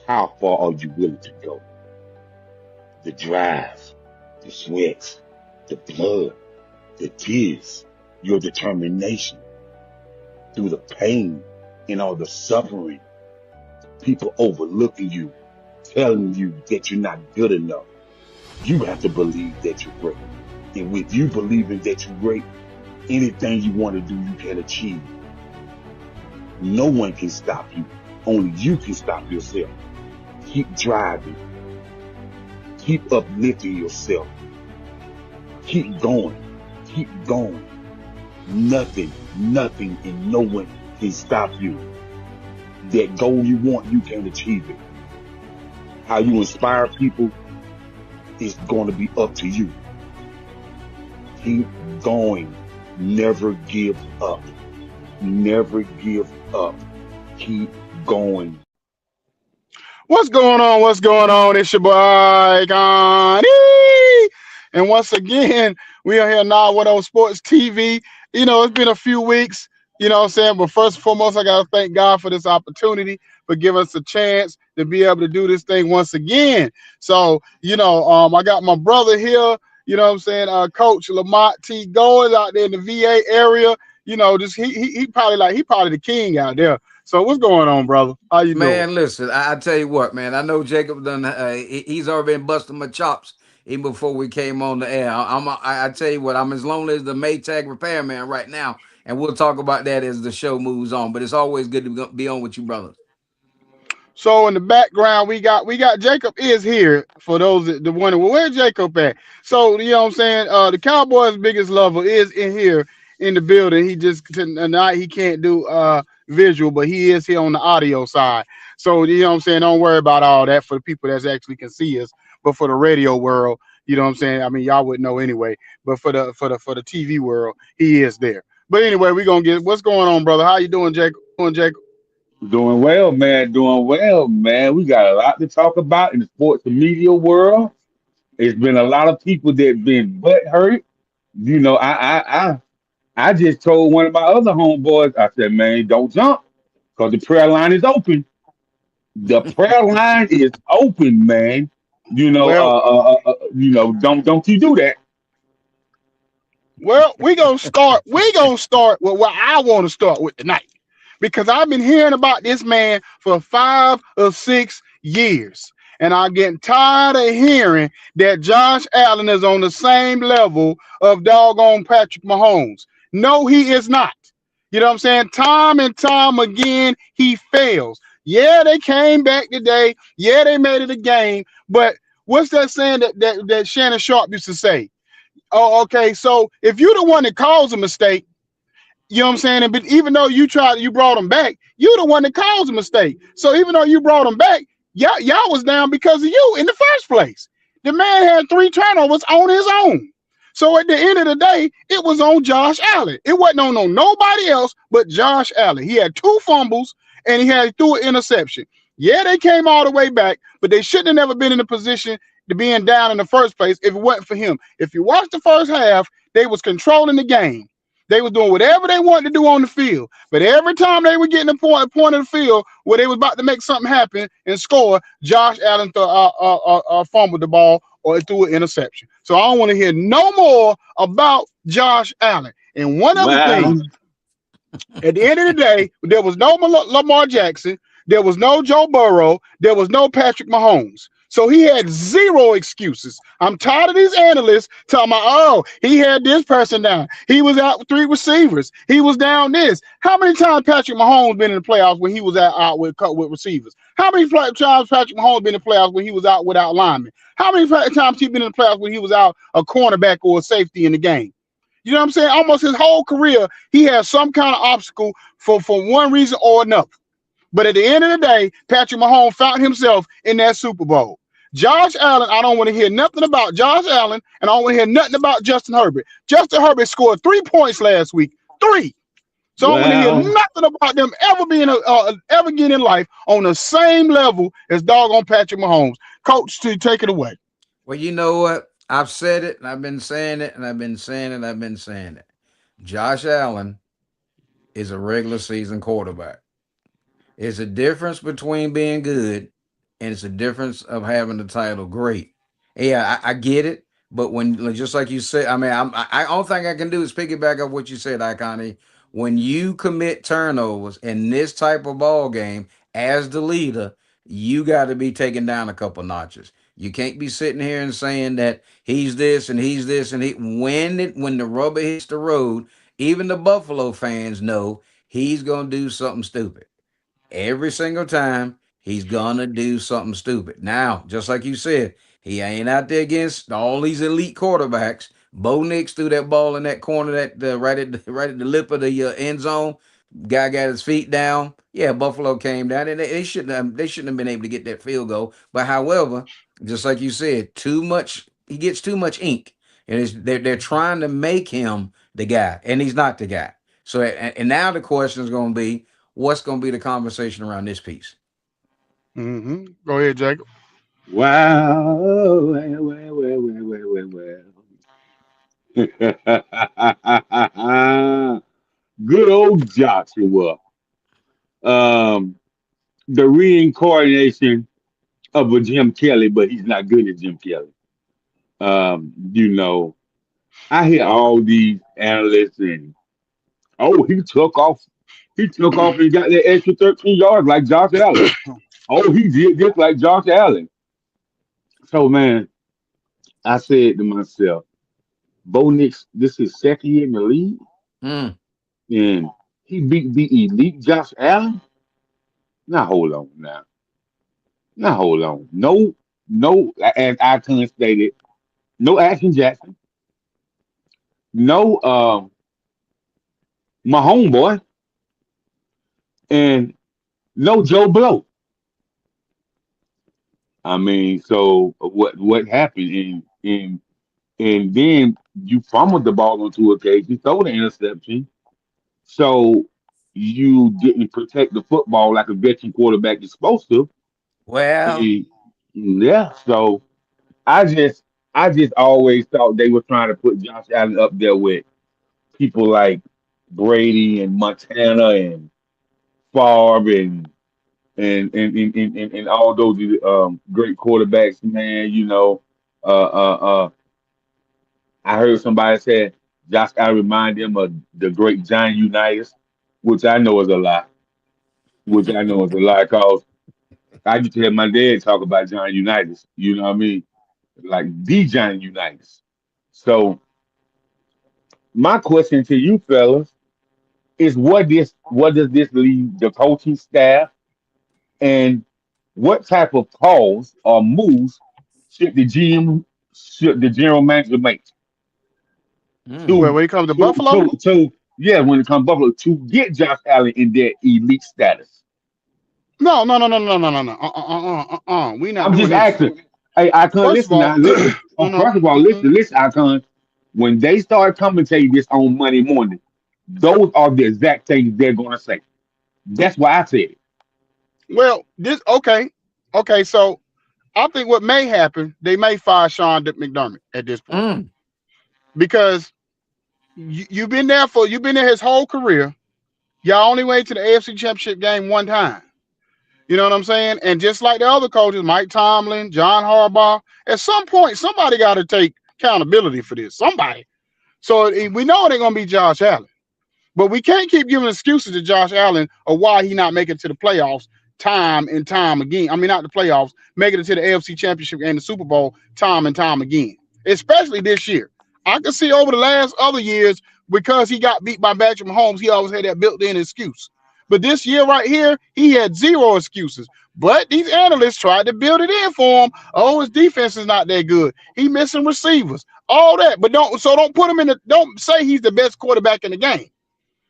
How far are you willing to go? The drive, the sweat, the blood, the tears, your determination through the pain and all the suffering, people overlooking you, telling you that you're not good enough. You have to believe that you're great. And with you believing that you're great, anything you want to do, you can achieve. No one can stop you. Only you can stop yourself. Keep driving. Keep uplifting yourself. Keep going. Keep going. Nothing, and no one can stop you. That goal you want, you can achieve it. How you inspire people is going to be up to you. Keep going. Never give up. Never give up. Keep going. What's going on? What's going on? It's your boy Ikon. And once again, we are here now with on Sports TV. It's been a few weeks, what I'm saying? But first and foremost, I got to thank God for this opportunity, for giving us a chance to be able to do this thing once again. So, I got my brother here, what I'm saying? Coach Lamont T. Goins out there in the VA area. Just he probably the king out there. So what's going on, brother? How you doing? Man, listen, I tell you what, man. I know Jacob done. He's already been busting my chops even before we came on the air. I tell you what, I'm as lonely as the Maytag repairman right now, and we'll talk about that as the show moves on. But it's always good to be on with you, brothers. So in the background, we got Jacob is here for those that wonder, well, where's Jacob at? So what I'm saying, the Cowboys' biggest lover is in here in the building. He just tonight he can't do visual, but he is here on the audio side. So what I'm saying, don't worry about all that for the people that actually can see us, but for the radio world, what I'm saying, I mean y'all would know anyway. But for the TV world, he is there. But anyway, we're gonna get what's going on, brother. How you doing, Jacob? Doing well, man. Doing well, man. We got a lot to talk about in the sports and media world. It's been a lot of people that been butt hurt. You know, I just told one of my other homeboys, I said, man, don't jump, because the prayer line is open. The prayer line is open, man. Well, Don't you do that. Well, we're gonna start. We're gonna start with what I want to start with tonight, because I've been hearing about this man for 5 or 6 years, and I'm getting tired of hearing that Josh Allen is on the same level of doggone Patrick Mahomes. No, he is not. You know what I'm saying? Time and time again, he fails. Yeah, they came back today. Yeah, they made it a game. But what's that saying that Shannon Sharp used to say? Oh, okay. So if you're the one that caused a mistake, you know what I'm saying? But even though you brought them back, you're the one that caused a mistake. So even though you brought them back, y'all was down because of you in the first place. The man had 3 turnovers on his own. So at the end of the day, it was on Josh Allen. It wasn't on nobody else but Josh Allen. He had 2 fumbles and he threw an interception. Yeah, they came all the way back, but they shouldn't have never been in a position to being down in the first place if it wasn't for him. If you watch the first half, they was controlling the game. They were doing whatever they wanted to do on the field. But every time they were getting a point of the field where they was about to make something happen and score, Josh Allen fumbled the ball or threw an interception. So I don't want to hear no more about Josh Allen. And one other Wow. thing, at the end of the day, there was no Lamar Jackson, there was no Joe Burrow, there was no Patrick Mahomes. So he had 0 excuses. I'm tired of these analysts talking about, oh, he had this person down. He was out with 3 receivers. He was down this. How many times Patrick Mahomes been in the playoffs when he was out with receivers? How many times Patrick Mahomes been in the playoffs when he was out without linemen? How many times he been in the playoffs when he was out a cornerback or a safety in the game? You know what I'm saying? Almost his whole career, he has some kind of obstacle for one reason or another. But at the end of the day, Patrick Mahomes found himself in that Super Bowl. Josh Allen, I don't want to hear nothing about Josh Allen, and I don't want to hear nothing about Justin Herbert. Justin Herbert scored 3 points last week. 3. So I don't want to hear Wow. nothing about them ever getting in life on the same level as doggone Patrick Mahomes. Coach, to take it away. Well, you know what? I've said it, and I've been saying it, and I've been saying it, and I've been saying it. Josh Allen is a regular season quarterback. It's a difference between being good and it's a difference of having the title great. Yeah, I get it. But when, like, just like you said, I mean, I all thing I can do is piggyback off what you said, Iconi. When you commit turnovers in this type of ball game as the leader, you got to be taken down a couple notches. You can't be sitting here and saying that he's this and he's this and when the rubber hits the road, even the Buffalo fans know he's gonna do something stupid every single time. He's gonna do something stupid. Now, just like you said, he ain't out there against all these elite quarterbacks. Bo Nix threw that ball in that corner, that right at the lip of the end zone. Guy got his feet down. Yeah, Buffalo came down, and they shouldn't have been able to get that field goal. But however, just like you said, too much. He gets too much ink, and they're trying to make him the guy, and he's not the guy. So and now the question is going to be, what's going to be the conversation around this piece? Go ahead, Jacob. Wow. Good old Joshua. Um, the reincarnation of a Jim Kelly, but he's not good at Jim Kelly. You know, I hear all these analysts and oh, he took off and got that extra 13 yards like Josh Allen. Oh, he did just like Josh Allen. So man, I said to myself, Bo Nix, this is second year in the league, Mm. and he beat the elite Josh Allen. Now hold on now. Now hold on. No, as Icon stated, no Action Jackson, no my homeboy, and no Joe Blow. I mean, so what happened? And then you fumbled the ball on two occasions, throw the interception. So you didn't protect the football like a veteran quarterback is supposed to. Well, And, yeah, so I just I just always thought they were trying to put Josh Allen up there with people like Brady and Montana and Favre and all those great quarterbacks, man. I heard somebody say Josh Allen remind them of the great John Unitas, which I know is a lie. Which I know is a lie, cause I used to hear my dad talk about John Unitas. You know what I mean? Like the John Unitas. So my question to you fellas is what does this leave the coaching staff and what type of calls or moves should the general manager make mm. Well, to when it comes to Buffalo, yeah, when it comes to Buffalo to get Josh Allen in their elite status. no, no, no, no, no, no, no, no. We not I'm doing just this. asking. Hey, Icon, First of listen all, now. Listen. no, no. First of all, listen, Icon. When they start commentating this on Monday morning, those are the exact things they're gonna say. That's why I said it. Well, this okay, okay. So I think what may happen, they may fire Sean McDermott at this point Mm. because you've been there his whole career. Y'all only went to the AFC Championship game one time. You know what I'm saying? And just like the other coaches, Mike Tomlin, John Harbaugh, at some point somebody got to take accountability for this. Somebody. So we know it ain't gonna be Josh Allen. But we can't keep giving excuses to Josh Allen of why he not making it to the playoffs time and time again. I mean, not the playoffs, making it to the AFC Championship and the Super Bowl time and time again, especially this year. I can see over the last other years because he got beat by Patrick Mahomes, he always had that built-in excuse. But this year right here, he had zero excuses. But these analysts tried to build it in for him. Oh, his defense is not that good. He missing receivers, all that. But don't put him in the don't say he's the best quarterback in the game.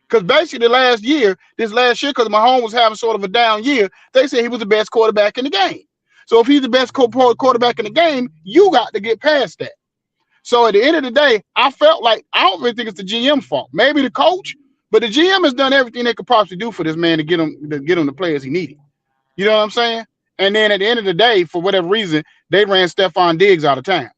Because basically, this last year, because Mahomes was having sort of a down year, they said he was the best quarterback in the game. So if he's the best quarterback in the game, you got to get past that. So at the end of the day, I felt like I don't really think it's the GM fault. Maybe the coach, but the GM has done everything they could possibly do for this man to get him the players he needed. You know what I'm saying? And then at the end of the day, for whatever reason, they ran Stephon Diggs out of town.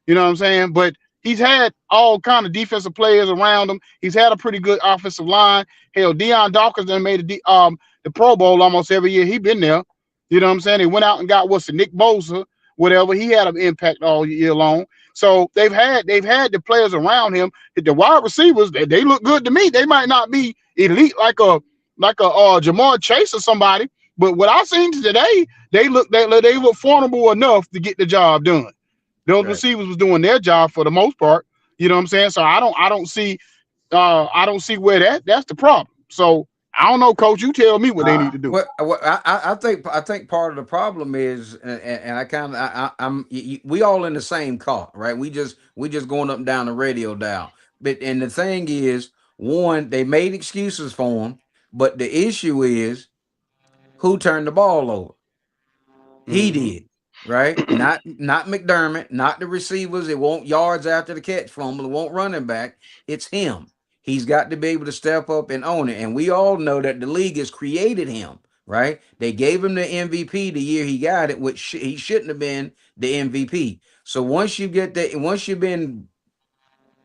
You know what I'm saying? But he's had all kind of defensive players around him. He's had a pretty good offensive line. Hell, Deion Dawkins done made the Pro Bowl almost every year he been there. You know what I'm saying? They went out and got what's the Nick Bosa, whatever. He had an impact all year long. So they've had the players around him. The wide receivers, they look good to me. They might not be elite like a Jamar Chase or somebody, but what I seen today, they look formidable enough to get the job done. Those Right. receivers was doing their job for the most part. You know what I'm saying? So I don't see where that's the problem. So I don't know, coach. You tell me what they need to do. I think part of the problem is, and I kind of, we all in the same car, right? We just going up and down the radio dial. But and the thing is, one, they made excuses for him, but the issue is who turned the ball over. He Mm-hmm. did, right? Not McDermott, not the receivers. It won't yards after the catch fumble. It won't running back. It's him. He's got to be able to step up and own it. And we all know that the league has created him, right? They gave him the MVP the year he got it, which he shouldn't have been the MVP. So once you get that, once you've been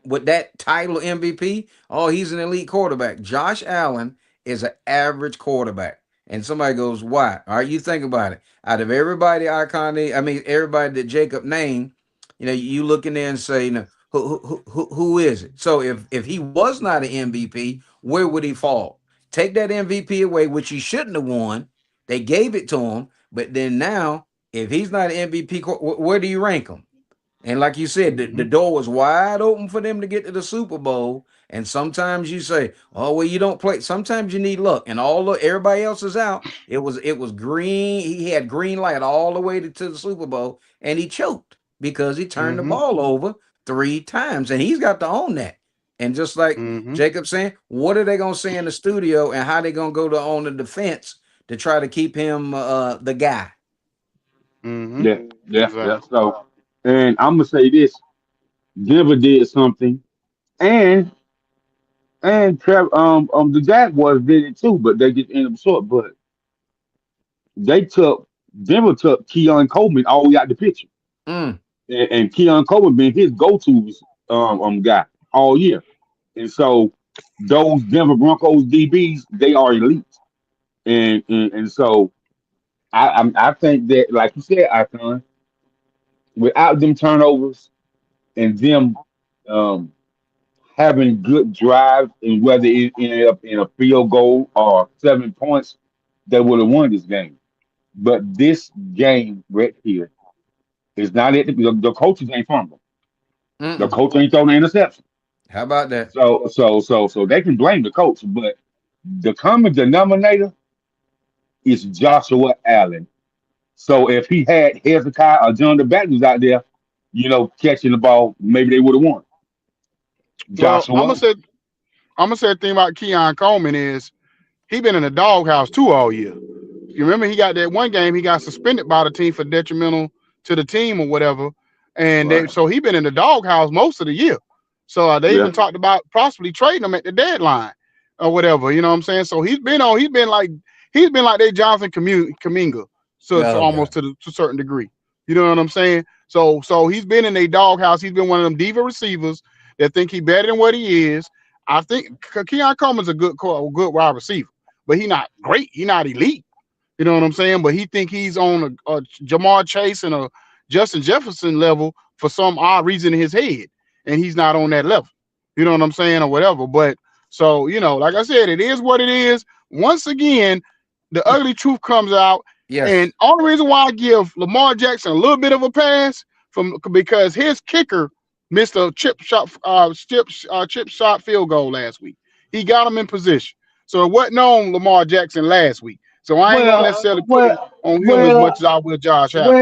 with that title MVP, oh, he's an elite quarterback. Josh Allen is an average quarterback. And somebody goes, why? All right, you think about it. Out of everybody, everybody that Jacob named, you look in there and say, who is it? So if he was not an MVP, where would he fall? Take that MVP away, which he shouldn't have won. They gave it to him, but then now, if he's not an MVP, where do you rank him? And like you said, the Mm-hmm. door was wide open for them to get to the Super Bowl. And sometimes you say, "Oh well, you don't play." Sometimes you need luck, and everybody else is out. It was green. He had green light all the way to the Super Bowl, and he choked because he turned the Mm-hmm. ball over 3 times, and he's got to own that. And just like Mm-hmm. Jacob saying, what are they gonna say in the studio, and how they gonna go to on the defense to try to keep him the guy? Mm-hmm. Yeah, yeah, yeah. Exactly. So, and I'm gonna say this: Denver did something, and the Jaguars did it too, but they just ended up short. But they took Denver took Keon Coleman all the way out the picture, Mm, and Keon Coleman been his go-to guy all year, and so those Denver Broncos DBs they are elite, and so I think that like you said, Icon, without them turnovers and them um, having good drive and whether it ended up in a field goal or 7 points, they would have won this game. But this game right here is not it. The coaches ain't fumble. The mm-mm. coach ain't throwing an interception. How about that? So they can blame the coach, but the common denominator is Joshua Allen. So if he had Hezekiah or John the Baptist out there, catching the ball, maybe they would have won. Well, I'm gonna Joshua, say I'm gonna say the thing about Keon Coleman is he been in the doghouse too all year. You remember he got that one game he got suspended by the team for detrimental to the team or whatever, and right? so he been in the doghouse most of the year. So they Yeah, even talked about possibly trading him at the deadline or whatever. You know what I'm saying? So he's been like they Jonathan Kaminga, so Oh God. almost to a certain degree. You know what I'm saying? So he's been in a doghouse. He's been one of them diva receivers that think he better than what he is. I think Keon Coleman's a good wide receiver, but he not great. He not elite. You know what I'm saying? But he think he's on a Jamar Chase and a Justin Jefferson level for some odd reason in his head, and he's not on that level. You know what I'm saying, or whatever. But so like I said, it is what it is. Once again, the ugly truth comes out, and Yes. only reason why I give Lamar Jackson a little bit of a pass from because his kicker missed a chip shot field goal last week. He got him in position, so it wasn't on Lamar Jackson last week. So I ain't gonna well, necessarily put it well, on him as much well, as I will Josh Allen.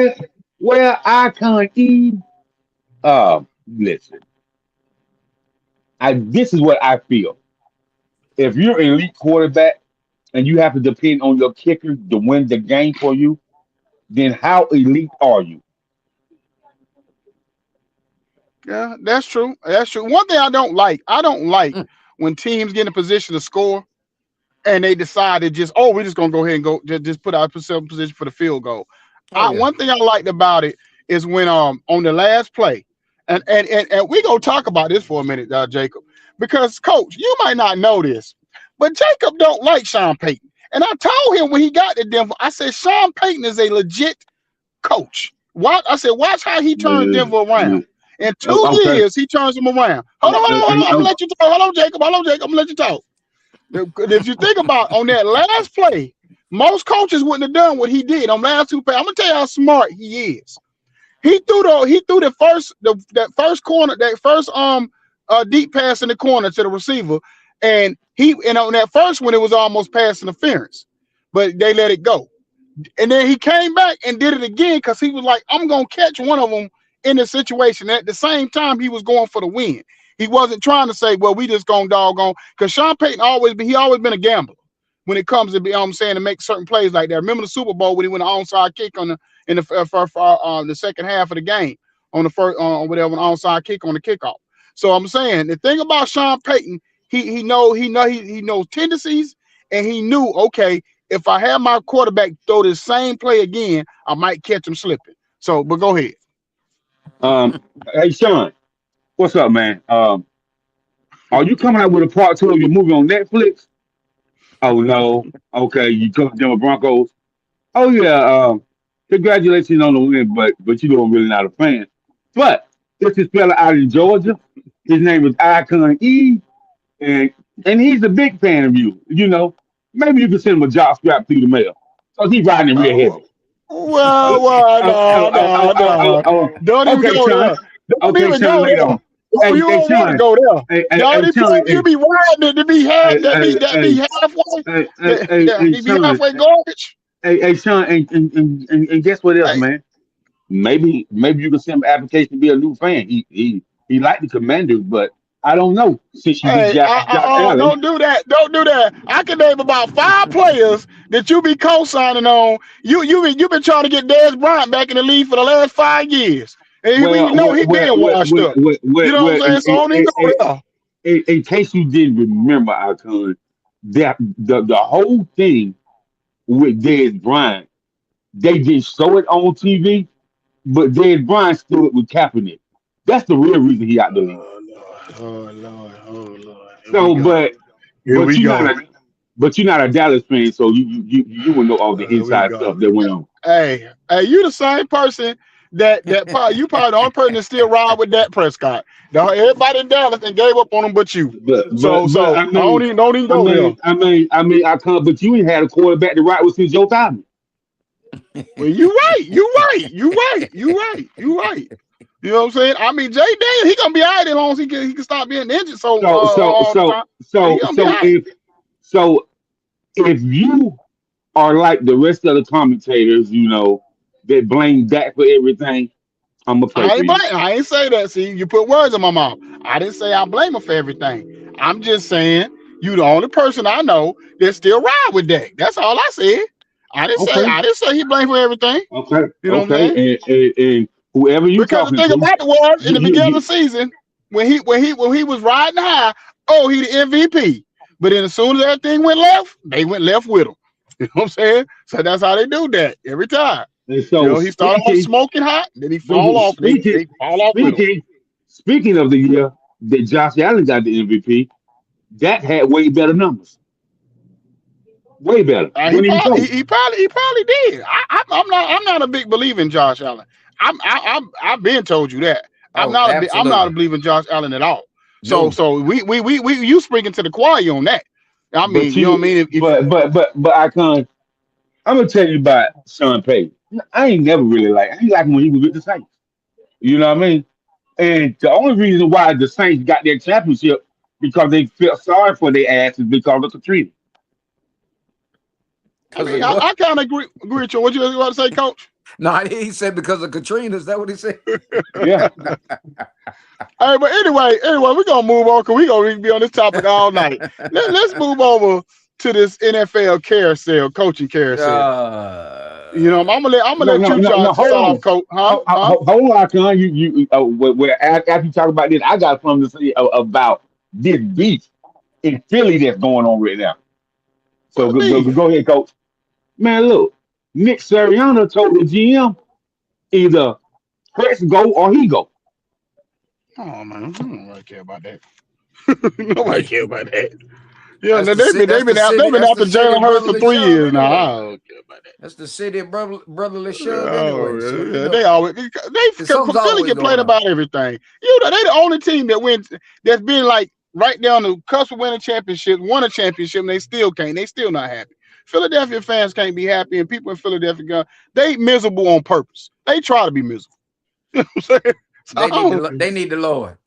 well, I can't eat. Listen, this is what I feel. If you're an elite quarterback and you have to depend on your kicker to win the game for you, then how elite are you? Yeah, that's true. That's true. One thing I don't like Mm. when teams get in a position to score and they decide to we're just gonna go ahead and go just put ourselves in position for the field goal. Oh yeah. One thing I liked about it is when on the last play, and we gonna talk about this for a minute, Jacob, because coach, you might not know this, but Jacob don't like Sean Payton. And I told him when he got to Denver, I said, Sean Payton is a legit coach. I said, watch how he turns Denver around. In 2 years, he turns them around. Hold on. I'm gonna let you talk. Hold on, Jacob. I'm gonna let you talk. If you think about on that last play, most coaches wouldn't have done what he did on last two plays. I'm gonna tell you how smart he is. He threw the first deep pass in the corner to the receiver, and on that first one it was almost pass interference, but they let it go. And then he came back and did it again because he was like, I'm gonna catch one of them in the situation. At the same time, he was going for the win. He wasn't trying to say, well, we just gonna doggone, because Sean Payton always been a gambler when it comes to to make certain plays like that. Remember the Super Bowl when he went an onside kick in the second half of the game on the first an onside kick on the kickoff. So I'm saying the thing about Sean Payton, he knows tendencies, and he knew, okay, if I have my quarterback throw the same play again, I might catch him slipping. So, but go ahead. Hey Sean, what's up, man? Are you coming out with a part two of your movie on Netflix? Oh no. Okay, you come to Denver Broncos. Oh yeah. Congratulations on the win, but you don't really not a fan. But this is fella out in Georgia. His name is Ikon E, and he's a big fan of you. You know, maybe you can send him a job scrap through the mail. So he's riding it real Oh, heavy. Oh, no. Don't even okay, go Sean. there. Don't Okay, even Sean, go later there. on. Oh, you Hey, don't want to Sean. go there. Hey, Donnie Sean. Plum, you be riding it to be Hey, half hey, that hey, be halfway. hey, He be Sean. halfway garbage. Hey, Sean, and guess what else, Hey, man? Maybe you can send him an application to be a new fan. He liked the Commanders, but I don't know since you beat hey, Josh Allen. don't do that. Don't do that. I can name about 5 players that you be co-signing on. You been trying to get Dez Bryant back in the league for the last 5 years. And we Well, know well, he well, been well, washed well, up. well, well, You know what well I'm saying? So I don't even go there. in case you didn't remember, Icon, that the whole thing with Dez Bryant, they didn't show it on TV, but Dez Bryant stood with Kaepernick. That's the real reason he out the league. Oh Lord, oh Lord. Here we So, go. Here but we you're not go. you're not a Dallas fan, so you will know all the Here we inside go. stuff that went on. Hey, you the same person you probably the only person that still ride with Dak Prescott. Now everybody in Dallas and gave up on him but you. But So I I mean don't even go there. I can't. But you ain't had a quarterback to ride with since Joe Thomas. Well, you right. You know what I'm saying? I mean, Jay Daniels, he gonna be all right as long as he can stop being injured. So So so all the so time, he so gonna be all so right. if so if you are like the rest of the commentators, you know, that blame Dak for everything, I'm gonna pray for you. I ain't say that. See, you put words in my mouth. I didn't say I blame him for everything. I'm just saying you the only person I know that still ride with Dak. That's all I said. Okay, I didn't say he blamed for everything. You know what I'm okay, saying? and whoever you Because the talking thing to, about it was in the beginning of the you season, when he was riding high, oh, he the MVP. But then as soon as everything went left, they went left with him. You know what I'm saying? So that's how they do that every time. and You so know, he started off smoking hot, then he fall off. speaking They fall off with him. speaking speaking of the year that Josh Allen got the MVP, that had way better numbers, way better. When he told. He probably did. I'm not a big believer in Josh Allen. I've been told you that. Oh, I'm not a absolutely. believer in Josh Allen at all. So No. so we you speaking to the choir on that. I mean, But you know what I you, mean? If but I can't. I'm gonna tell you about Sean Payton. I ain't never really like. I ain't like him when he was with the Saints. You know what I mean? And the only reason why the Saints got their championship because they felt sorry for their asses because of Katrina. I Because mean, of what? I kind of agree with you. What you want to say, Coach? No, he said because of Katrina. Is that what he said? Yeah. Hey, but anyway, we're gonna move on because we're gonna be on this topic all night. Let's move over to this NFL carousel, coaching carousel. You know, I'm gonna No, let no, you no, no. start Hold off, on. coach. Huh? Hold on, Con. After you talk about this, I got something to say about this beef in Philly that's going on right now. So What beef? go ahead, Coach. Man, look, Nick Sirianni told the GM either Hurts go or he go. Oh man, I don't really care about that. Nobody care about that. Yeah, That's now the city. That's the they've city. been That's the after city Jalen of Hurts for brotherly 3 years shove now. I anyway. don't care about that. That's the city of brotherly shove anyway. So Oh, you yeah, know, they always something's Philly always going complain on. about everything. You know, they the only team that wins that's been like right down the cusp of winning championships, won a championship, and they still can't. They still not happy. Philadelphia fans can't be happy, and people in Philadelphia they miserable on purpose. They try to be miserable. You know what I'm saying? So I They need don't, the they need the Lord.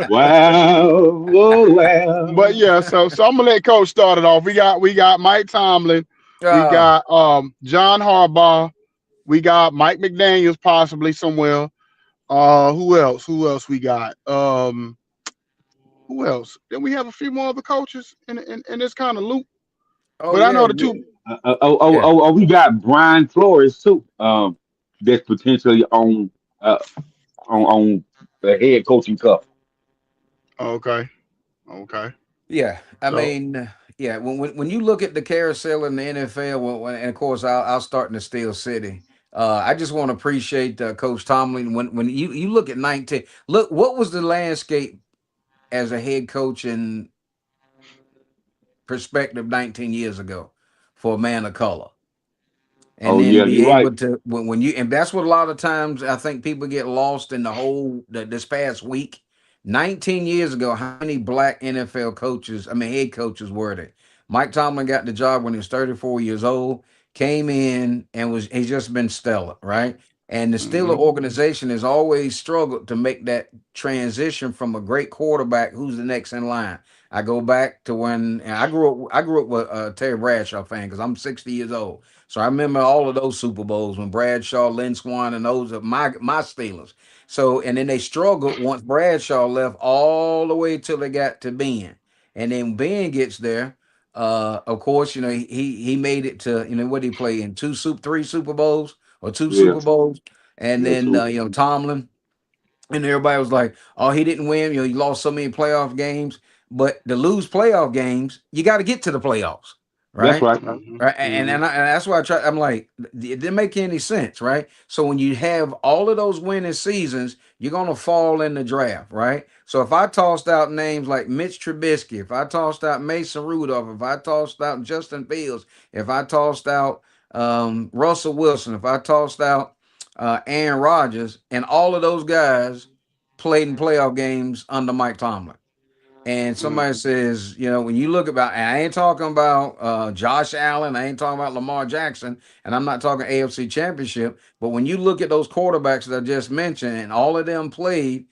Wow, oh, but wow. yeah, so I'm gonna let Coach start it off. We got Mike Tomlin, we Ah, got John Harbaugh, we got Mike McDaniels possibly somewhere. Who else? Who else we got? Who else? Then we have a few more other coaches in this kind of loop. oh But I yeah, know the yeah, two. yeah. We got Brian Flores too. That's potentially on the head coaching cup. Okay, okay. Yeah, I So mean, yeah. When you look at the carousel in the NFL, and of course I'll start in the Steel City. I just want to appreciate Coach Tomlin. When you look at 19, look what was the landscape as a head coach in perspective 19 years ago for a man of color, and Oh then yeah, be you're right. able to when you and that's what a lot of times I think people get lost in the whole this past week. 19 years ago, how many black NFL coaches, I mean head coaches were there? Mike Tomlin got the job when he was 34 years old, came in and he's just been stellar, right? And the Steeler mhm, organization has always struggled to make that transition from a great quarterback who's the next in line. I go back to when and I grew up with Terry Bradshaw fan because I'm 60 years old. So I remember all of those Super Bowls when Bradshaw, Lynn Swan, and those are my Steelers. So and then they struggled once Bradshaw left all the way till they got to Ben. And then Ben gets there. Of course, you know, he made it to, you know, what he played in three Super Bowls or two Yeah, Super Bowls. And yeah, then too. Tomlin. And everybody was like, "Oh, he didn't win. You know, he lost so many playoff games. But to lose playoff games, you got to get to the playoffs, That's right? right. mhm, Right? mhm, And that's why I try. I'm like, it didn't make any sense, right? So when you have all of those winning seasons, you're gonna fall in the draft, right? So if I tossed out names like Mitch Trubisky, if I tossed out Mason Rudolph, if I tossed out Justin Fields, if I tossed out Russell Wilson, if I tossed out Aaron Rodgers, and all of those guys played in playoff games under Mike Tomlin. And somebody mhm, says, you know, when you look about, and I ain't talking about Josh Allen, I ain't talking about Lamar Jackson, and I'm not talking AFC Championship, but when you look at those quarterbacks that I just mentioned, and all of them played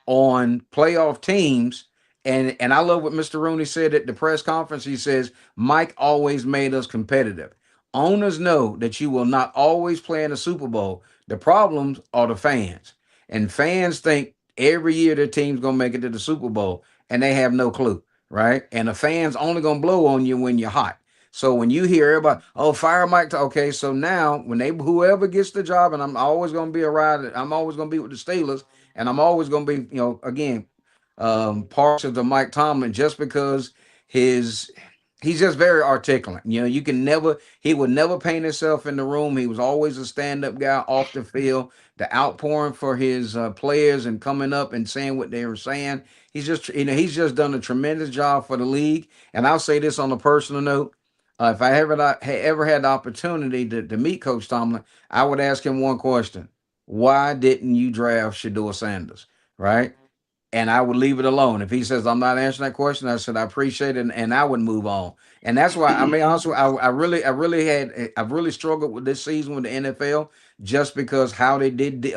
on playoff teams. And I love what Mr. Rooney said at the press conference. He says, Mike always made us competitive. Owners know that you will not always play in the Super Bowl. The problems are the fans. And fans think every year their team's gonna make it to the Super Bowl, and they have no clue, right? And the fans only gonna blow on you when you're hot. So when you hear everybody, oh, fire Mike, okay, so now when they whoever gets the job, and I'm always gonna be a rider, I'm always gonna be with the Steelers, and I'm always going to be, you know, again, partial to Mike Tomlin just because his he's just very articulate. You know, you can never he would never paint himself in the room. He was always a stand-up guy off the field, the outpouring for his players and coming up and saying what they were saying. He's just done a tremendous job for the league. And I'll say this on a personal note. If I ever had the opportunity to meet Coach Tomlin, I would ask him one question: why didn't you draft Shador Sanders? Right? And I would leave it alone. If he says I'm not answering that question, I said I appreciate it, and I would move on. And that's why I mean also I've really struggled with this season with the NFL just because how they did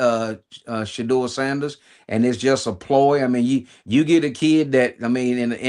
Shador Sanders, and it's just a ploy. I mean, you get a kid that I mean, in the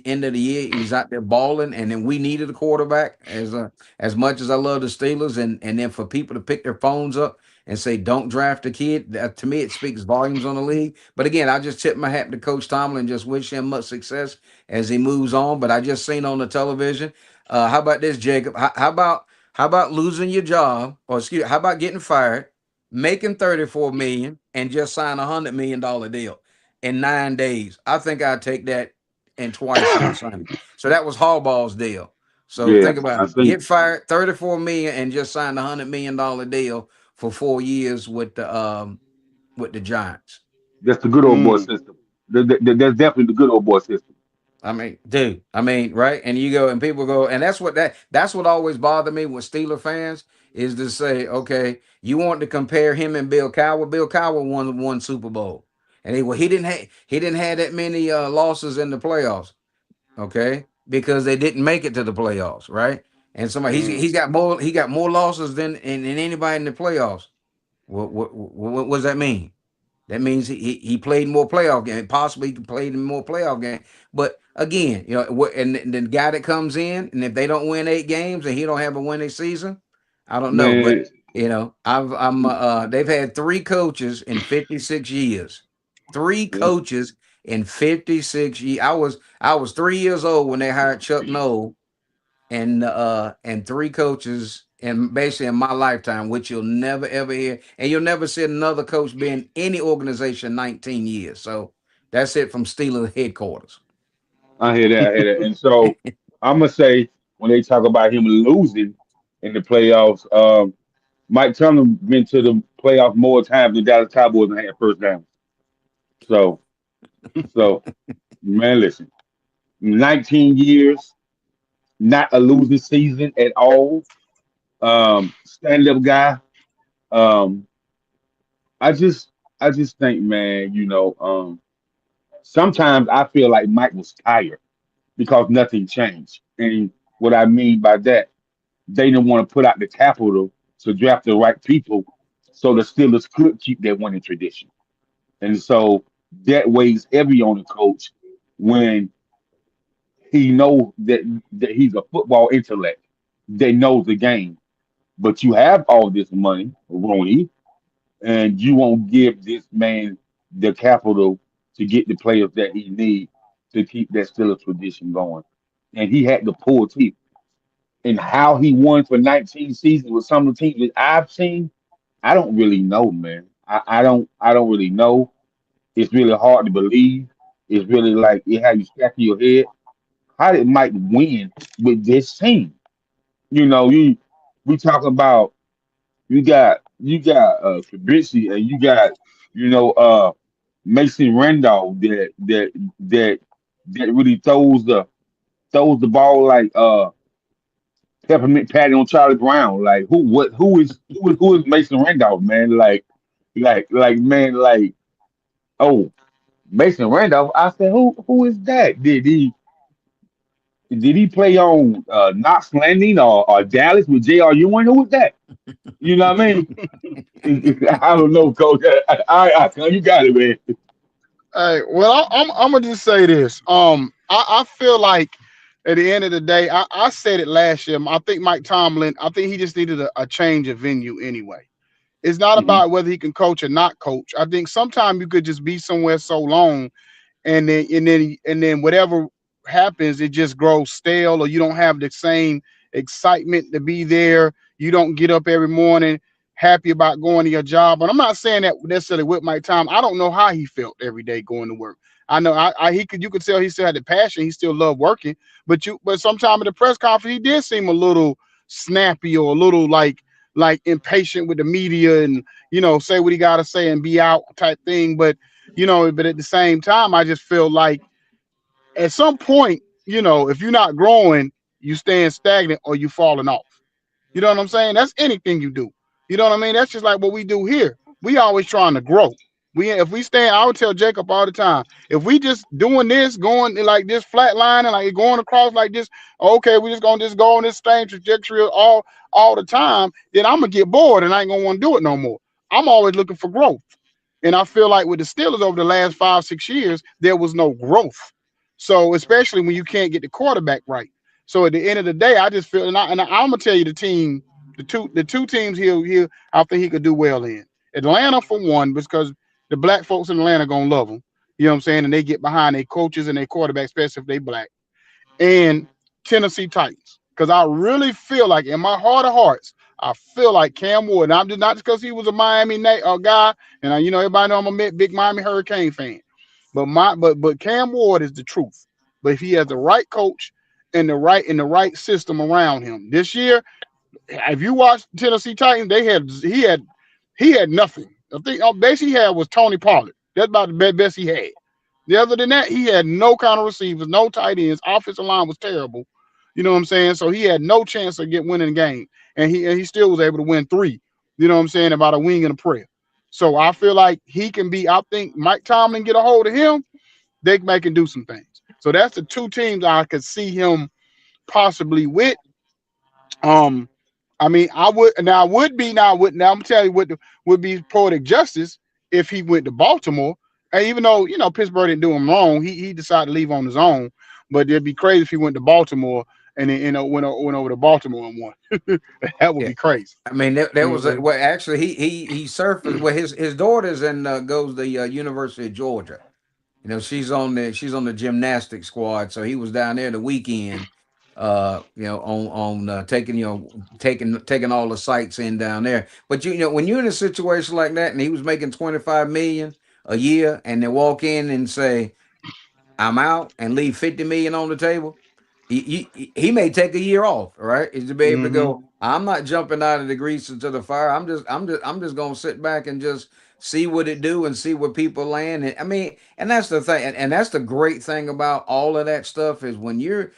end of the year, he's out there balling, and then we needed a quarterback as much as I love the Steelers, and then for people to pick their phones up and say don't draft a kid, that, to me it speaks volumes on the league. But again, I just tip my hat to Coach Tomlin and just wish him much success as he moves on. But I just seen on the television. How about this, Jacob? How about losing your job, or excuse? How about getting fired, making 34 million, and just sign $100 million deal in 9 days? I think I'd take that and twice on Sunday. So that was Harbaugh's deal. So Yeah, think about I it. think Get fired, 34 million, and just sign $100 million deal for 4 years with the Giants. that's the good old boy mm. system. That's definitely the good old boy system. I mean, dude. I mean, right? And you go and people go, and that's what always bothered me with Steeler fans is to say, okay, you want to compare him and Bill Cowher. Bill Cowher won one Super Bowl, and he didn't have that many losses in the playoffs. Okay, because they didn't make it to the playoffs, right? And somebody Mm. he got more losses than anybody in the playoffs. What does that mean? That means he played more playoff game, possibly played in more playoff game. But again, and the guy that comes in, and if they don't win 8 games and he don't have a winning season, I don't know. But Man, they've had 3 coaches in 56 years. Three yeah. coaches in 56 years. I was 3 years old when they hired Chuck Noll, and 3 coaches and basically in my lifetime, which you'll never ever hear, and you'll never see another coach be in any organization 19 years. So that's it from Steelers headquarters. I hear that. I hear that. And so I'm gonna say when they talk about him losing in the playoffs, Mike Tomlin been to the playoffs more times than Dallas Cowboys and had first down. So, so man, listen, 19 years, not a losing season at all. Stand up guy. Um, I just think, man, sometimes I feel like Mike was tired because nothing changed. And what I mean by that, they didn't want to put out the capital to draft the right people so the Steelers could keep their winning tradition. And so that weighs heavy on the coach when he knows that he's a football intellect that knows the game. But you have all this money, Ronnie, and you won't give this man the capital to get the players that he needs to keep that Steelers tradition going. And he had to pull teeth. And how he won for 19 seasons with some of the teams that I've seen, I don't really know, man. I don't really know. It's really hard to believe. It's really like it how you scratch your head. How did Mike win with this team? You we talk about you got Trubisky and you got Mason Randolph that that really throws the ball like peppermint patty on Charlie Brown. Like who is Mason Randolph, man? Like man, like oh Mason Randolph. I said who is that? Did he play on Knox Landing or Dallas with J.R. Ewing? Who was that? You know what I mean? I don't know, Coach. You got it, man. Hey, well, I'm gonna just say this. I feel like at the end of the day, I said it last year. I think Mike Tomlin. I think he just needed a change of venue anyway. It's not Hmm. about whether he can coach or not coach. I think sometimes you could just be somewhere so long and then whatever happens, it just grows stale, or you don't have the same excitement to be there. You don't get up every morning happy about going to your job. But I'm not saying that necessarily with my time. I don't know how he felt every day going to work. I know he could you could tell he still had the passion. He still loved working. But sometime in the press conference, he did seem a little snappy or a little like impatient with the media and say what he gotta say and be out type thing. But at the same time, I just feel like at some point, if you're not growing, you staying stagnant or you falling off. You know what I'm saying? That's anything you do. You know what I mean? That's just like what we do here. We always trying to grow. If we stay, I would tell Jacob all the time, if we just doing this, going like this flat line and like going across like this, okay, we just gonna just go on this same trajectory all the time, then I'm gonna get bored and I ain't gonna want to do it no more. I'm always looking for growth. And I feel like with the Steelers over the last 5, 6 years, there was no growth. So especially when you can't get the quarterback right. So at the end of the day, I just feel, I'm gonna tell you the two teams I think he could do well in. Atlanta for one, because the black folks in Atlanta gonna love him. You know what I'm saying? And they get behind their coaches and their quarterback, especially if they black. And Tennessee Titans, because I really feel like in my heart of hearts, I feel like Cam Ward. And I'm just not because he was a Miami guy, and everybody know I'm a big Miami Hurricane fan. But Cam Ward is the truth. But if he has the right coach and the right system around him this year, if you watch Tennessee Titans, he had nothing. I think best he had was Tony Pollard. That's about the best he had. The other than that, he had no kind of receivers, no tight ends. Offensive line was terrible. You know what I'm saying? So he had no chance of get winning the game, and he still was able to win three. You know what I'm saying? About a wing and a prayer. So I feel like he can be. I think Mike Tomlin get a hold of him, they can do some things. So that's the two teams I could see him possibly with. Um, I mean, I would now I would be now would now I'm telling you what would be poetic justice if he went to Baltimore. And even though Pittsburgh didn't do him wrong, he decided to leave on his own. But it'd be crazy if he went to Baltimore and then went over to Baltimore and won. That would Yeah. be crazy. I mean, there You know was what a I'm well. Actually, he surfaced. Well, his daughter's in goes the University of Georgia. She's on the gymnastics squad, so he was down there the weekend. On taking taking all the sights in down there. But when you're in a situation like that, and he was making 25 million a year, and they walk in and say, I'm out and leave 50 million on the table. He may take a year off, right? Is to be able to saying? go. I'm not jumping out of the grease into the fire. I'm just gonna sit back and just see what it do and see where people land. And I mean, and that's the thing, and that's the great thing about all of that stuff is when you're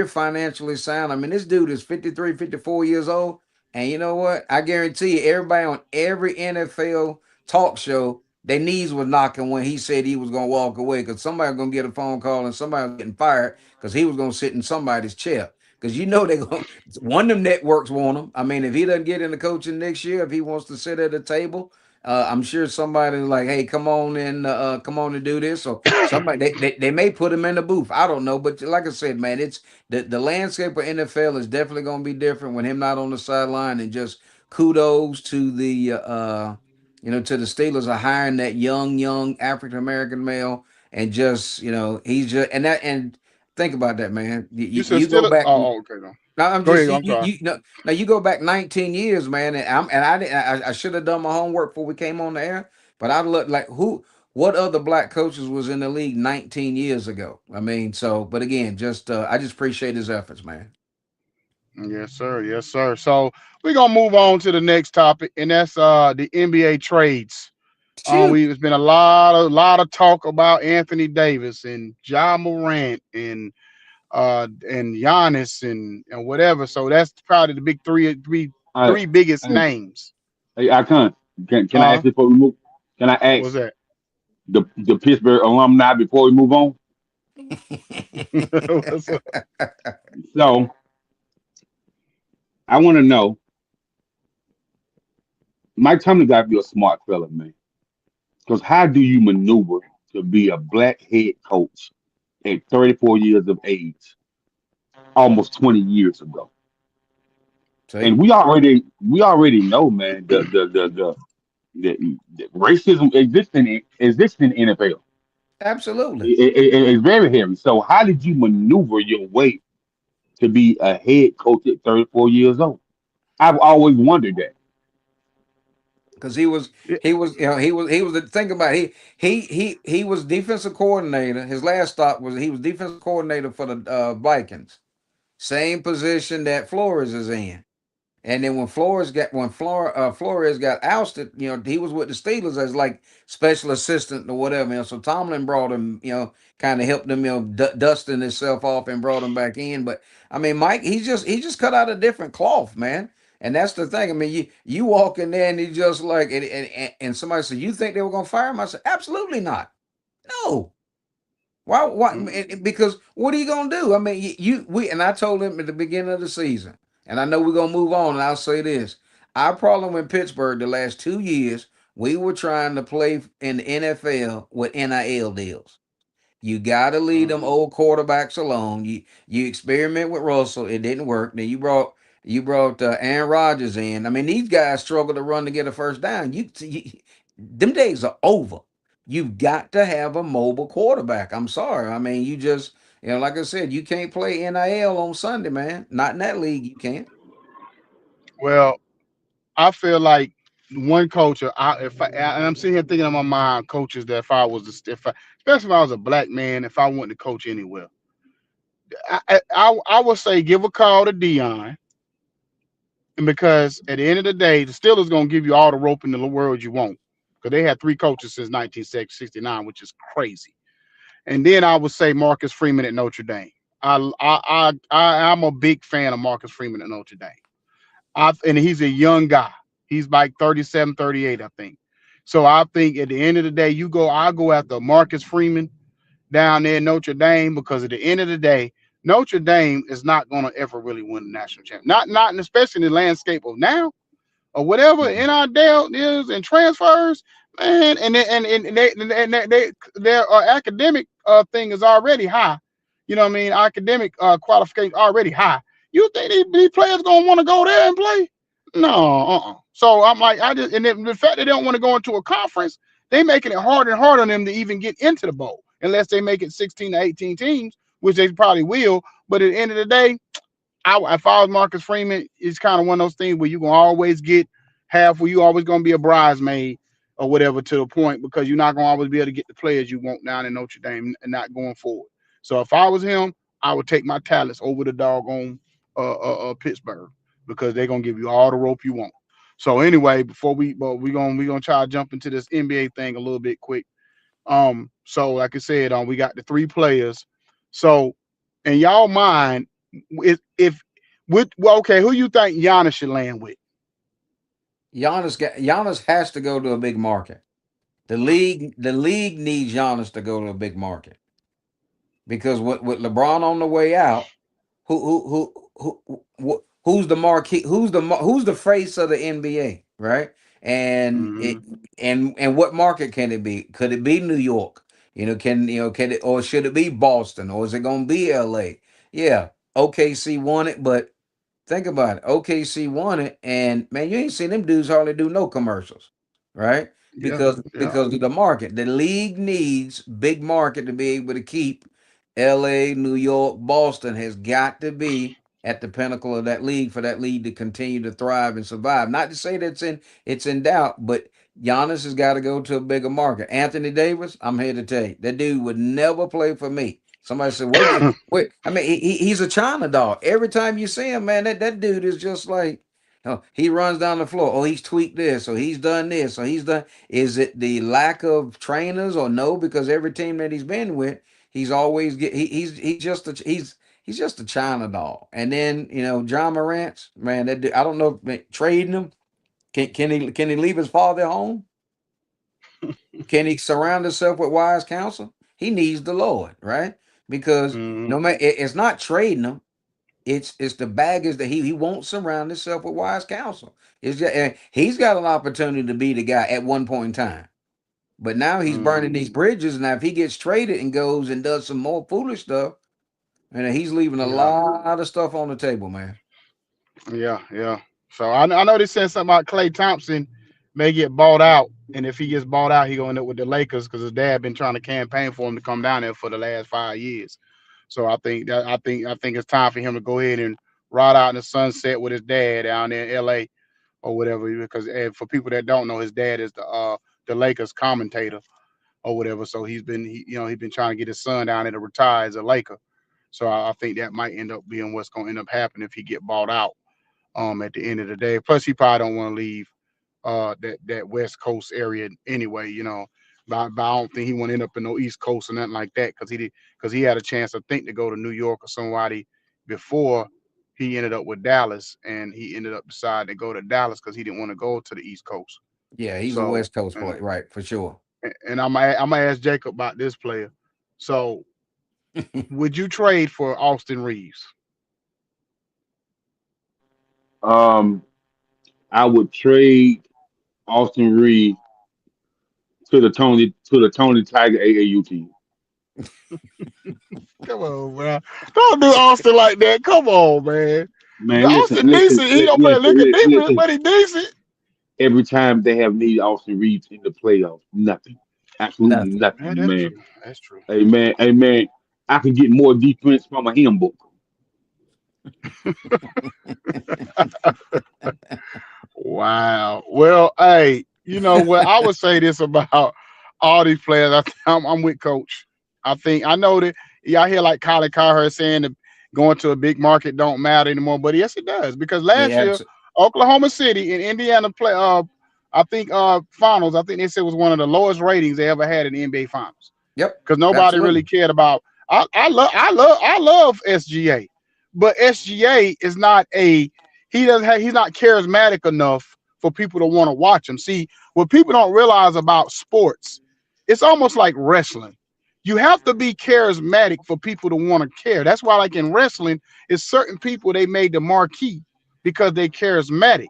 financially sound. I mean, this dude is 53, 54 years old, and you know what? I guarantee you, everybody on every NFL talk show, their knees were knocking when he said he was gonna walk away because somebody was gonna get a phone call and somebody was getting fired because he was gonna sit in somebody's chair. Because they're going one of them networks want him. I mean, if he doesn't get into coaching next year, if he wants to sit at a table, I'm sure somebody's like, "Hey, come on and do this." So somebody they may put him in the booth. I don't know, but like I said, man, it's the landscape of NFL is definitely going to be different when him not on the sideline. And just kudos to the Steelers are hiring that young African American male, and just he's just and think about that, man. You, You you said you go still. back. Oh, okay. No. Now I'm Go just ahead. I'm sorry. now you go back 19 years, man, and I should have done my homework before we came on the air, but I looked like what other black coaches was in the league 19 years ago. I mean, so but again, just I just appreciate his efforts, man. Yes, sir. Yes, sir. So we're gonna move on to the next topic, and that's the NBA trades. Shoot, It's been a lot of talk about Anthony Davis and Ja Morant and Giannis and whatever. So that's probably the big All right. three biggest Hey, names. hey, Icon, can I Uh ask before we move? Can I what's ask that? the Pittsburgh alumni before we move on? What's up? So I want to know, Mike Tomlin got to be a smart fella, man. Because how do you maneuver to be a black head coach at 34 years of age, almost 20 years ago? And see, we already know, man, the racism exists in NFL. absolutely. It's very heavy. So how did you maneuver your way to be a head coach at 34 years old? I've always wondered that. Because he was the think about it, he was defensive coordinator. His last stop was he was defensive coordinator for the Vikings, same position that Flores is in. And then when Flores got ousted, he was with the Steelers as like special assistant or whatever. So Tomlin brought him, kind of helped him, dusting himself off and brought him back in. But I mean, Mike, he just cut out a different cloth, man. And that's the thing. I mean, you walk in there and he just like and somebody said, "You think they were gonna fire him?" I said, "Absolutely not. No. Why? Why? Because what are you gonna do? I mean, we and I told him at the beginning of the season, and I know we're gonna move on. And I'll say this: our problem in Pittsburgh the last 2 years, we were trying to play in the NFL with NIL deals. You got to leave them Mhm. old quarterbacks alone. You experiment with Russell, it didn't work. Then you brought Aaron Rodgers in. I mean, these guys struggle to run to get a first down. Them days are over. You've got to have a mobile quarterback. I'm sorry. I mean, like I said, you can't play NIL on Sunday, man. Not in that league. You can't. Well, I feel like one coach, and I'm sitting here thinking in my mind, coaches that if I was, especially if I was a black man, if I wanted to coach anywhere, I would say give a call to Dion, and because at the end of the day, the Steelers gonna give you all the rope in the world you want, because they had three coaches since 1969, which is crazy. And then I would say Marcus Freeman at Notre Dame. I'm a big fan of Marcus Freeman at Notre Dame. And he's a young guy. He's like 37, 38, I think. So I think at the end of the day, I'll go after Marcus Freeman down there in Notre Dame, because at the end of the day, Notre Dame is not going to ever really win the national championship. Not especially in the landscape of now or whatever in our deals and transfers, man. And their academic thing is already high. You know what I mean? Academic qualification already high. You think these players gonna want to go there and play? No, So I'm like, and the fact they don't want to go into a conference, they making it harder and harder on them to even get into the bowl, unless they make it 16 to 18 teams, which they probably will. But at the end of the day, if I was Marcus Freeman, it's kind of one of those things where you're gonna always get half, where you always gonna be a bridesmaid or whatever to the point, because you're not gonna always be able to get the players you want down in Notre Dame and not going forward. So if I was him, I would take my talents over the doggone Pittsburgh, because they're gonna give you all the rope you want. So anyway, before we gonna try to jump into this NBA thing a little bit quick. So like I said, we got the three players. So in y'all mind, if with well, okay, who you think Giannis should land with? Giannis has to go to a big market. The league needs Giannis to go to a big market, because with LeBron on the way out, who's the marquee? Who's the face of the NBA, right? And it Mm-hmm. and what market can it be? Could it be New York? Can it, or should it be Boston, or is it going to be LA? Yeah, OKC won it, but think about it. OKC won it, and man, you ain't seen them dudes hardly do no commercials, right? Yeah, yeah, Because of the market. The league needs big market to be able to keep LA, New York, Boston has got to be at the pinnacle of that league for that league to continue to thrive and survive. Not to say that it's in doubt, but Giannis has got to go to a bigger market. Anthony Davis, I'm here to tell you, that dude would never play for me. Somebody said, wait. I mean, he's a China dog. Every time you see him, man, that dude is just like, oh, he runs down the floor. Oh, he's tweaked this, or he's done this, or he's done. Is it the lack of trainers, or no? Because every team that he's been with, he's always he's just a China dog. And then John Morant, man, that dude, I don't know, man, trading him. Can he leave his father at home? Can he surround himself with wise counsel? He needs the Lord, right? Because mm-hmm. no man, it's not trading him. It's the baggage that he won't surround himself with wise counsel. It's just, and he's got an opportunity to be the guy at one point in time. But now he's burning Mm-hmm. these bridges. Now, if he gets traded and goes and does some more foolish stuff, and he's leaving a Yeah, lot of stuff on the table, man. yeah. So I know they said something about Klay Thompson may get bought out, and if he gets bought out, he gonna end up with the Lakers, because his dad been trying to campaign for him to come down there for the last 5 years. So I think it's time for him to go ahead and ride out in the sunset with his dad down there in L.A. or whatever. Because for people that don't know, his dad is the Lakers commentator or whatever. So he's been trying to get his son down there to retire as a Laker. So I think that might end up being what's going to end up happening if he get bought out. At the end of the day, plus he probably don't want to leave that West Coast area anyway. But I don't think he want to end up in no East Coast or nothing like that, because he had a chance, I think, to go to New York or somebody before he ended up with Dallas, and he ended up deciding to go to Dallas because he didn't want to go to the East Coast. Yeah, he's a So West Coast and boy, right, for sure. I'm gonna ask Jacob about this player. So would you trade for Austin Reeves? Um, I would trade Austin Reed to the Tony Tiger AAU team. Come on, man. Don't do Austin like that. Come on, man. Man, listen, Austin listen, decent. He don't play listen, liquor defense, listen. but he decent. Every time they have needed Austin Reeves in the playoffs, nothing, absolutely Nothing. Yeah, nothing, that's man. true. That's true. Hey man, I can get more defense from a hymn book. Wow. Well, hey, you know what? I would say this about all these players. I'm with Coach. I know that y'all hear like Colin Cowherd saying that going to a big market don't matter anymore, but yes, it does, because It last year abs- Oklahoma City and Indiana play. I think finals. I think they said was one of the lowest ratings they ever had in the NBA finals. Yep. because nobody really Absolutely. cared about. I love SGA, but SGA is not a he doesn't have he's not charismatic enough for people to want to watch him. See, what people don't realize about sports, it's almost like wrestling. You have to be charismatic for people to want to care. That's why, like in wrestling, it's certain people they made the marquee because they charismatic.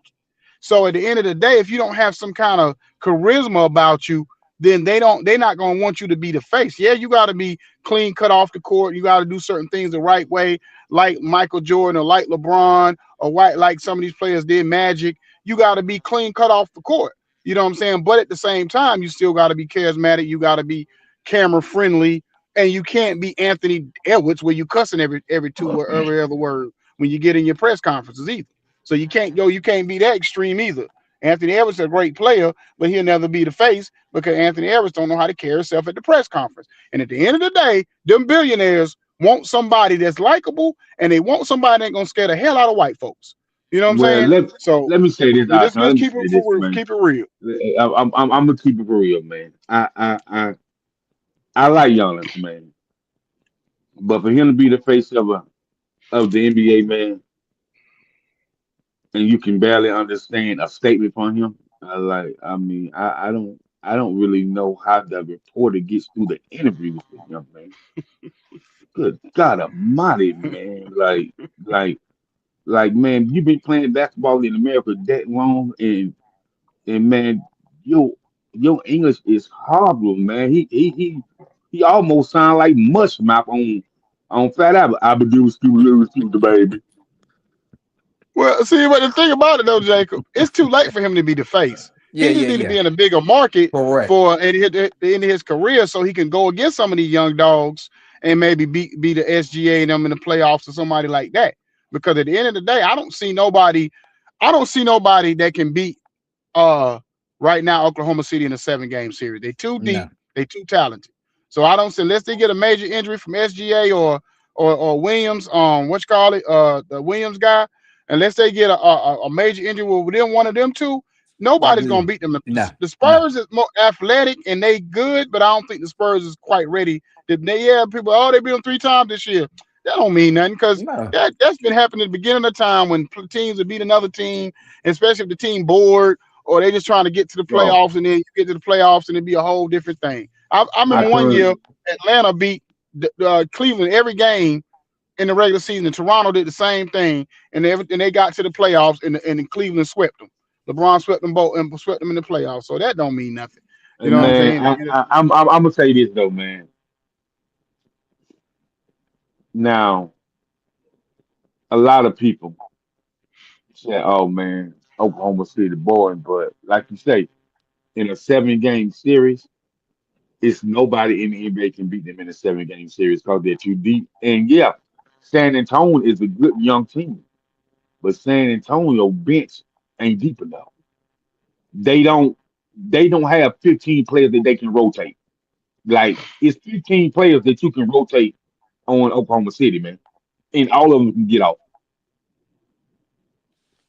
So at the end of the day, if you don't have some kind of charisma about you, then they're not gonna want you to be the face. Yeah, you gotta be clean cut off the court. You gotta do certain things the right way, like Michael Jordan or like LeBron or like some of these players did Magic. You gotta be clean cut off the court. You know what I'm saying? But at the same time, you still gotta be charismatic. You gotta be camera friendly, and you can't be Anthony Edwards where you cussing every two or every other word when you get in your press conferences either. So you can't be that extreme either. Anthony Edwards is a great player, but he'll never be the face because Anthony Edwards don't know how to carry himself at the press conference. And at the end of the day, them billionaires want somebody that's likable, and they want somebody that's gonna scare the hell out of white folks. You know what I'm Well, saying? So let me say this, let's Icon. let's Let me keep say it this, for man. keep it real. I'm gonna keep it for real, man. I like Giannis, man, but for him to be the face of the NBA, man, and you can barely understand a statement from him. I don't really know how the reporter gets through the interviews with him, man. Good God Almighty, man! Man, you've been playing basketball in America that long, and man, your your English is horrible, man. He almost sound like Mush Mouth on Fat Albert. I been doing stupid, baby. Well, see, but the thing about it though, Jacob, it's too late for him to be the face. Yeah, He just yeah, need to be yeah. in a bigger market Correct. for the end of his career, so he can go against some of these young dogs and maybe be the SGA and them in the playoffs or somebody like that. Because at the end of the day, I don't see nobody that can beat uh right now Oklahoma City in a 7 game series. They too deep, No. they too talented. So I don't see unless they get a major injury from SGA or Williams, what you call it, the Williams guy, unless they get a major injury within one of them two, nobody's gonna Mm-mm. beat them. No. The No. Spurs is more athletic and they good, but I don't think the Spurs is quite ready. Yeah, people, oh, they beat them 3 times this year. That don't mean nothing because No. that's been happening at the beginning of the time when teams would beat another team, especially if the team bored or they just trying to get to the Bro, playoffs and then you get to the playoffs and it'd be a whole different thing. I I remember one told year Atlanta beat Cleveland every game in the regular season, and Toronto did the same thing, and they got to the playoffs and Cleveland swept them. LeBron swept them both and swept them in the playoffs. So that don't mean nothing. You know what I'm No. man, saying? I'm gonna say this though, man. Now, a lot of people say, "Oh man, Oklahoma City boring," but like you say, in a 7 game series, it's nobody in the NBA can beat them in a 7 game series because they're too deep. And yeah, San Antonio is a good young team, but San Antonio bench ain't deep enough. They don't they don't have 15 players that they can rotate. Like it's 15 players that you can rotate on Oklahoma City, man, and all of them can get off.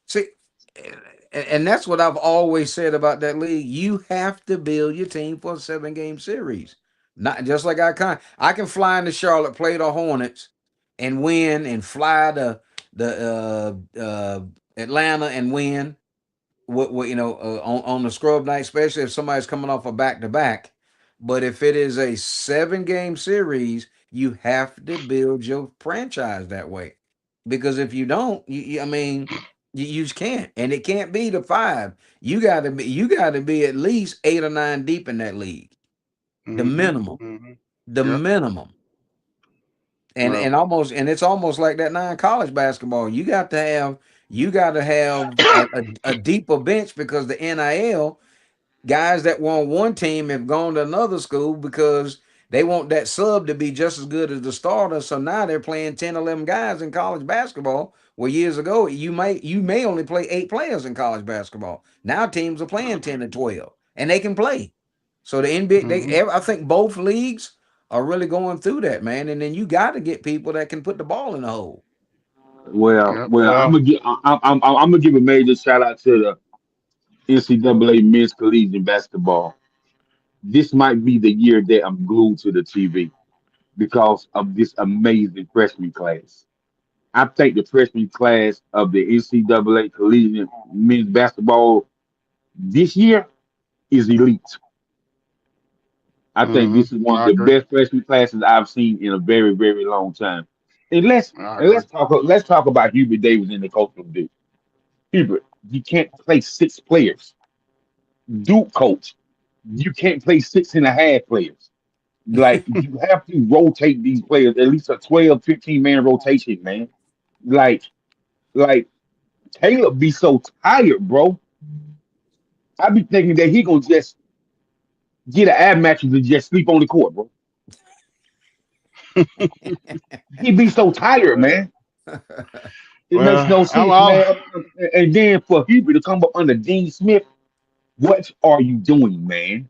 See, and that's what I've always said about that league. You have to build your team for a 7 game series. Not just like I can fly into Charlotte, play the Hornets, and win, and fly to the Atlanta and win. What on the scrub night, especially if somebody's coming off a back to back. But if it is a 7 game series, you have to build your franchise that way. Because if you don't, I mean, you just can't, and it can't be the five. You got to be at least 8 or 9 deep in that league. The Mm-hmm. minimum, Mm-hmm. the Yep. minimum, and Well. and almost, and it's almost like that non-college basketball. You got to have a deeper bench because the NIL guys that were on one team have gone to another school because they want that sub to be just as good as the starter. So now they're playing 10, 11 guys in college basketball. Where years ago you may only play 8 players in college basketball. Now teams are playing 10 and 12, and they can play. So the NBA, Mm-hmm. I think both leagues are really going through that, man. And then you got to get people that can put the ball in the hole. Yep. I'm Well. gonna give I'm gonna give a major shout out to the NCAA men's collegiate basketball. this might be the year that I'm glued to the TV because of this amazing freshman class. I think the freshman class of the NCAA collegiate men's basketball this year is elite. I think Mm-hmm. this is one of I the agree. best freshman classes I've seen in a very, very long time. And I agree. let's talk about Hubert Davis in the cultural dude. Hubert, you can't play six players. Duke coach, you can't play six and a half players. Like you have to rotate these players, at least a 12, 15 man rotation, man. Like, like Caleb be so tired, bro. I be thinking that he gonna just get an ab mattress and just sleep on the court, bro. He be so tired, man. It makes Well, no I'm sense, all. man. And then for Hubert to come up under Dean Smith, what are you doing, man?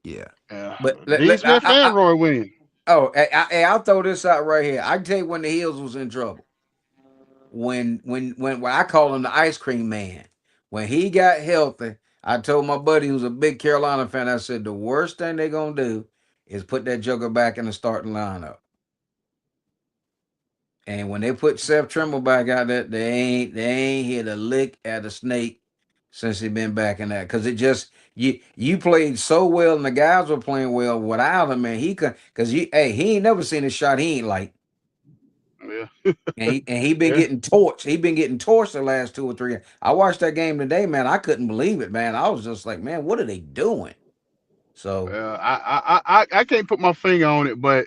Yeah. Yeah. But D. Smith and Roy Williams. I'll throw this out right here. I can tell you when the Hills was in trouble. When I call him the ice cream man. When he got healthy, I told my buddy who's a big Carolina fan, I said the worst thing they're gonna do is put that joker back in the starting lineup. And when they put Seth Trimble back out there, they ain't hit a lick at a snake since he been back in that. Cause it just you played so well and the guys were playing well without him, man. He could cause he ain't never seen a shot he ain't like. Yeah. And he been Yeah. getting torched. He been getting torched the last 2 or 3 years. I watched that game today, man. I couldn't believe it, man. I was just like, man, what are they doing? So I can't put my finger on it, but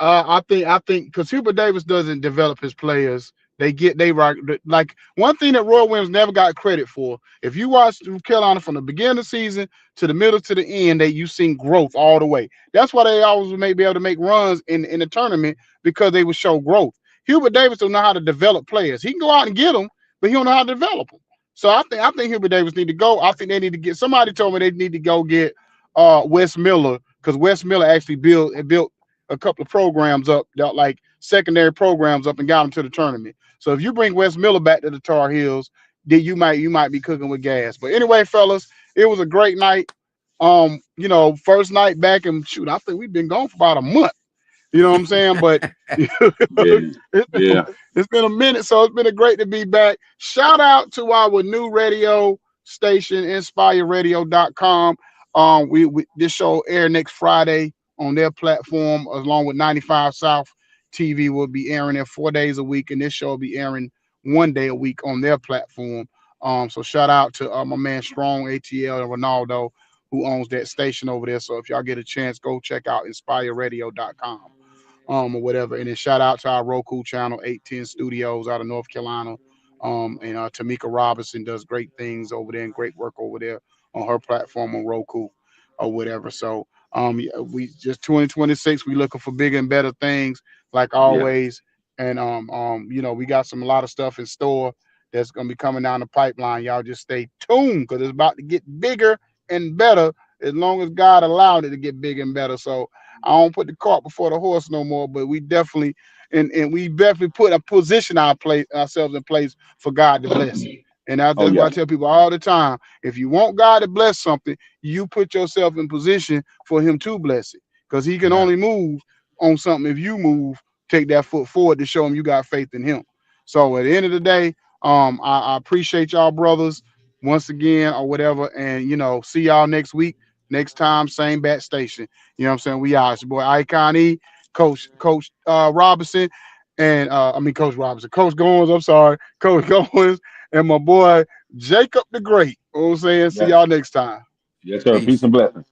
I think because Hubert Davis doesn't develop his players. They rock like one thing that Roy Williams never got credit for. If you watch Carolina from the beginning of the season to the middle to the end, that you've seen growth all the way. That's why they always may be able to make runs in the tournament because they would show growth. Hubert Davis don't know how to develop players. He can go out and get them, but he don't know how to develop them. So I think Hubert Davis need to go. I think they need to get somebody told me they need to go get Wes Miller because Wes Miller actually built a couple of programs up, like secondary programs up, and got them to the tournament. So if you bring Wes Miller back to the Tar Heels, then you might be cooking with gas. But anyway, fellas, it was a great night. First night back, and shoot, I think we've been gone for about a month. You know what I'm saying? But Yeah, it's been, yeah, it's been a minute, so it's been a great to be back. Shout out to our new radio station, inspireradio.com. We this show air next Friday on their platform, along with 95 South TV will be airing there 4 days a week, and this show will be airing 1 day a week on their platform. So shout out to my man Strong ATL and Ronaldo who owns that station over there. So if y'all get a chance, go check out inspireradio.com or whatever. And then shout out to our Roku channel, 810 Studios out of North Carolina. And Tamika Robinson does great things over there and great work over there on her platform on Roku or whatever. So yeah, we just 2026, we looking for bigger and better things like yeah, always. And we got a lot of stuff in store that's gonna be coming down the pipeline. Y'all just stay tuned because it's about to get bigger and better as long as God allowed it to get bigger and better. So I don't put the cart before the horse no more, but we definitely and we definitely put a position ourselves in place for God to bless it. And oh that's why yeah, I tell people all the time: if you want God to bless something, you put yourself in position for Him to bless it, because He can yeah, only move on something if you move, take that foot forward to show Him you got faith in Him. So at the end of the day, I appreciate y'all brothers once again or whatever, and see y'all next week, next time, same bat station. You know what I'm saying? We out. It's your boy Ikon E, Coach Robinson, and Coach Robinson, Coach Goins. I'm sorry, Coach Goins, and my boy Jacob the Great. You know what I'm saying? See yeah, y'all next time. yes, sir. Peace peace. and blessings.